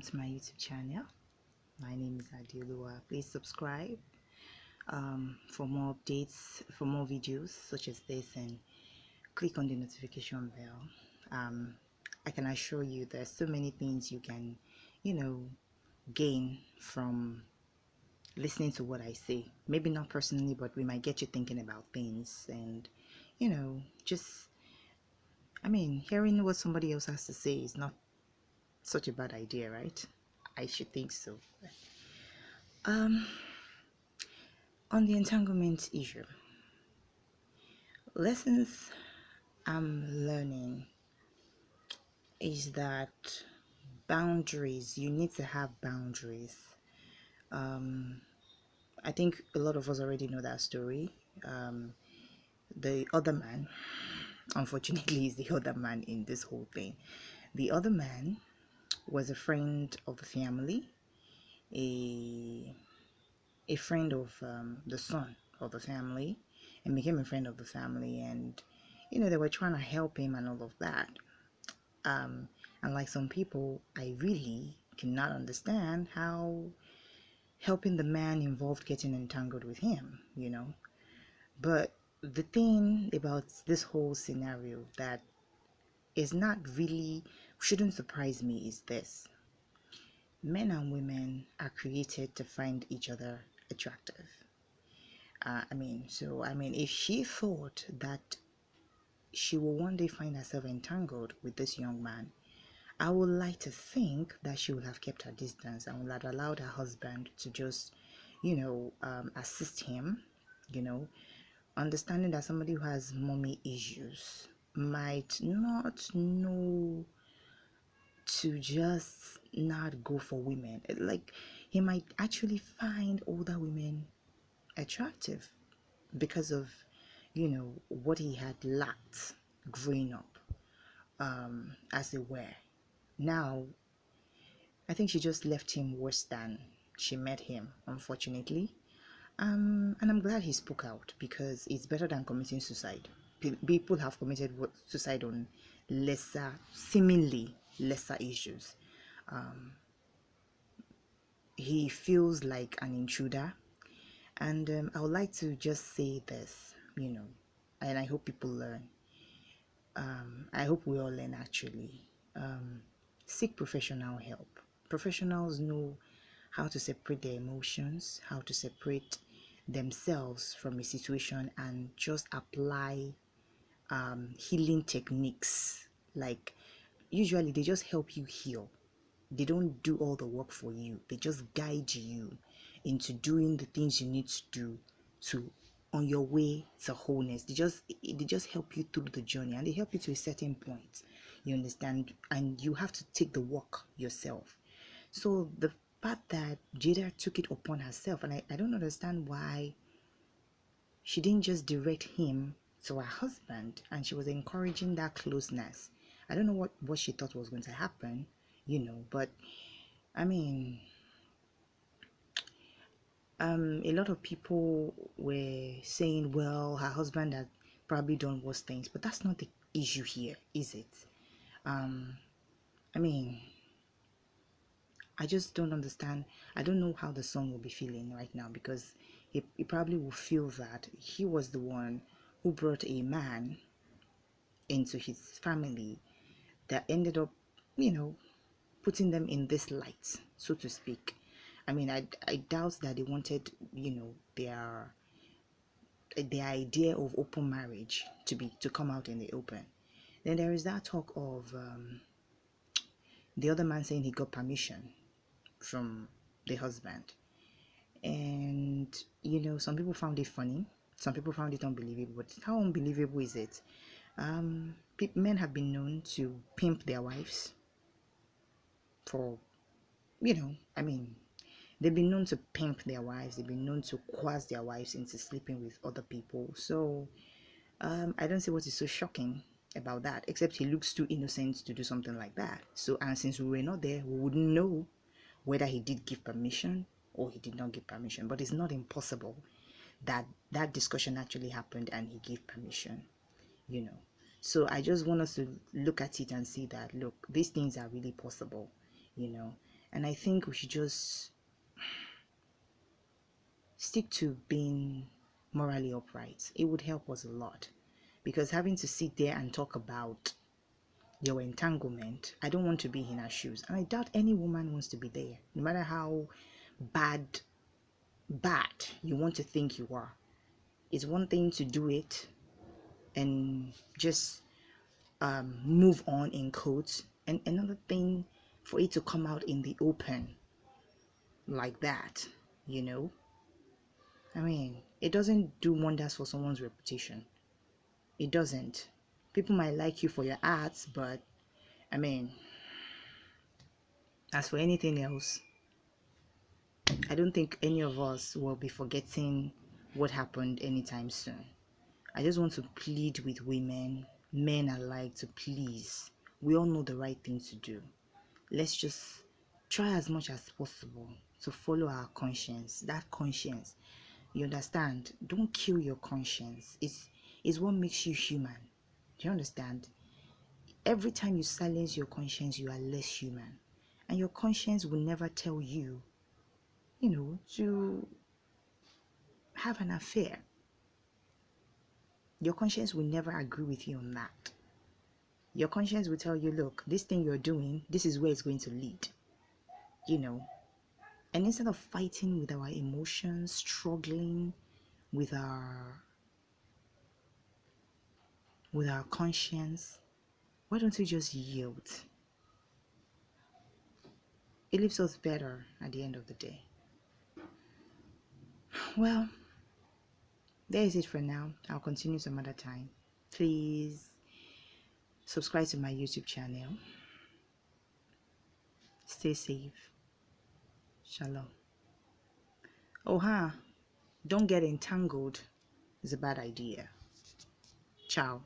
to my YouTube channel. My name is Ade-OLUWA. Please subscribe for more updates, for more videos such as this, and click on the notification bell. I can assure you there's so many things you can, gain from listening to what I say. Maybe not personally, but we might get you thinking about things and, just, hearing what somebody else has to say is not such a bad idea, right? I should think so. Um, on the entanglement issue, lessons I'm learning is that you need to have boundaries. I think a lot of us already know that story. The other man, unfortunately, is the other man in this whole thing. The other man was a friend of the family, a friend of the son of the family, and became a friend of the family. And they were trying to help him and all of that. And like some people, I really cannot understand how helping the man involved getting entangled with him, But the thing about this whole scenario that is not really, shouldn't surprise me is this: men and women are created to find each other attractive. If she thought that she will one day find herself entangled with this young man, I would like to think that she would have kept her distance and would have allowed her husband to just, assist him, understanding that somebody who has mommy issues might not know to just not go for women. Like, he might actually find older women attractive because of, what he had lacked growing up, as it were. Now, I think she just left him worse than she met him, unfortunately. And I'm glad he spoke out, because it's better than committing suicide. People have committed suicide on seemingly lesser issues. He feels like an intruder. And I would like to just say this, and I hope people learn. I hope we all learn, actually. Seek professional help. Professionals know how to separate their emotions, how to separate themselves from a situation, and just apply healing techniques. Like, usually they just help you heal. They don't do all the work for you. They just guide you into doing the things you need to do to on your way to wholeness. They just help you through the journey, and they help you to a certain point. You understand? And you have to take the work yourself. So the fact that Jada took it upon herself, and I don't understand why she didn't just direct him to her husband, and she was encouraging that closeness. I don't know what she thought was going to happen, but I mean, a lot of people were saying, well, her husband had probably done worse things, but that's not the issue here, is it? I mean, I just don't understand. I don't know how the son will be feeling right now, because he probably will feel that he was the one who brought a man into his family that ended up, putting them in this light, so to speak. I mean, I doubt that they wanted, their idea of open marriage to come out in the open. Then there is that talk of the other man saying he got permission from the husband. And some people found it funny, some people found it unbelievable. But how unbelievable is it? Men have been known to pimp their wives for, they've been known to pimp their wives, they've been known to coerce their wives into sleeping with other people. So I don't see what is so shocking about that, except he looks too innocent to do something like that. So, and since we were not there, we wouldn't know whether he did give permission or he did not give permission. But it's not impossible that that discussion actually happened and he gave permission, So I just want us to look at it and see that, look, these things are really possible, And I think we should just stick to being morally upright. It would help us a lot, because having to sit there and talk about your entanglement, I don't want to be in her shoes, and I doubt any woman wants to be there, no matter how bad you want to think you are. It's one thing to do it and just move on in quotes, and another thing for it to come out in the open like that, you know. I mean, it doesn't do wonders for someone's reputation. It doesn't. People might like you for your arts, but I mean, as for anything else, I don't think any of us will be forgetting what happened anytime soon. I just want to plead with women, men alike, to please. We all know the right thing to do. Let's just try as much as possible to follow our conscience. That conscience, you understand? Don't kill your conscience. It's what makes you human. Do you understand? Every time you silence your conscience, you are less human. And your conscience will never tell you, to have an affair. Your conscience will never agree with you on that. Your conscience will tell you, look, this thing you're doing, this is where it's going to lead. You know, and instead of fighting with our emotions, struggling with our conscience, why don't we just yield? It leaves us better at the end of the day. Well, there is it for now. I'll continue some other time. Please subscribe to my YouTube channel. Stay safe. Shalom. Oh, don't get entangled. It's a bad idea. Ciao.